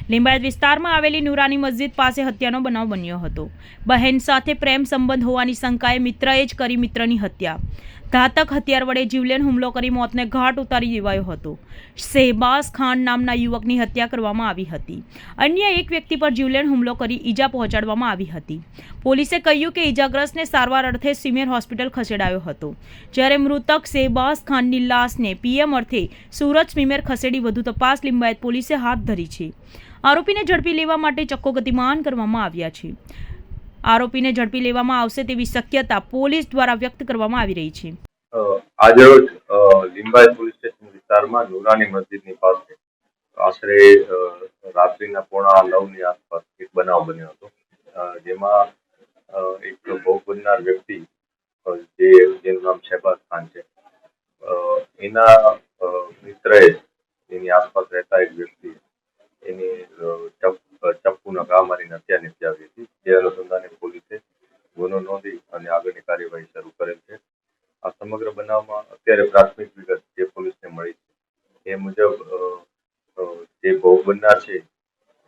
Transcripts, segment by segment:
લીંબાયત વિસ્તારમાં આવેલી નુરાની મસ્જિદ પાસે હત્યાનો બનાવ બન્યો હતો. બહેન સાથે પ્રેમ સંબંધ હોવાની શંકાએ મિત્રએ જ કરી મિત્રની હત્યા. ઘાતક હથિયાર વડે જીવલેણ હુમલો કરી મોતને ઘાટ ઉતારી દેવાયો હતો. શહેબાઝ ખાન નામના યુવકની હત્યા કરવામાં આવી હતી. અન્ય એક વ્યક્તિ પર જીવલેણ હુમલો કરી ઈજા પહોંચાડવામાં આવી હતી. પોલીસે કહ્યું કે ઈજાગ્રસ્તને સારવાર અર્થે સિવિલ હોસ્પિટલ ખસેડાયો હતો, જ્યારે મૃતક શહેબાઝ ખાનની લાશને પીએમ અર્થે સુરત સ્મીમેર ખસેડી વધુ તપાસ લીંબાયત પોલીસે હાથ ધરી છે. આરોપીને ઝડપી લેવા માટે ચક્કો ગતિમાન કરવામાં આવ્યા છે. આરોપીને ઝડપી લેવામાં આવશે તેવી શક્યતા પોલીસ દ્વારા વ્યક્ત કરવામાં આવી રહી છે. આજરોજ લીંબાયત પોલીસ સ્ટેશન વિસ્તારમાં નુરાની મસ્જિદની પાસે આશરે રાત્રિના 9:15ની આસપાસ એક બનાવ બન્યો હતો, જેમાં એક ભોગ બનનાર વ્યક્તિ જેનું નામ શહેબાઝ ખાન છે, એના મિત્રએ એની આસપાસ રહેતા એક વ્યક્તિ એની ચપ્પુના ઘા મારીને હત્યા નિપજાવી હતી. જે અનુસંધાને પોલીસે ગુનો નોંધી અને આગળની કાર્યવાહી શરૂ કરેલ છે. આ સમગ્ર બનાવમાં અત્યારે પ્રાથમિક વિગત જે પોલીસને મળી છે એ મુજબ જે ભોગ બનનાર છે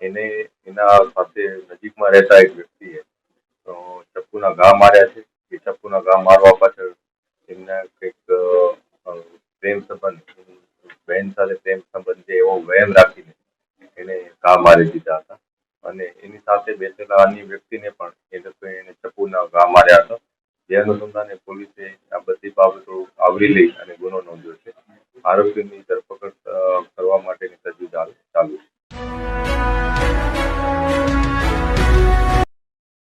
એને એના સાથે નજીકમાં રહેતા એક વ્યક્તિએ ચપ્પુના ઘા માર્યા છે. એ ચપ્પુના ઘા મારવા પાછળ એમના કંઈક પ્રેમ સંબંધ, બહેન સાથે પ્રેમ સંબંધ છે એવો વહેમ રાખીને એને ઘા મારી દીધા હતા અને એની સાથે બેસેલા અન્ય વ્યક્તિને પણ એને ચપ્પુના ઘા માર્યા હતા. જે અનુસંધાને પોલીસે આ બધી બાબતો આવરી લઈ અને ગુનો નોંધ્યો છે. આરોપીની ધરપકડ કરવા માટેની તજવીજ ચાલુ છે.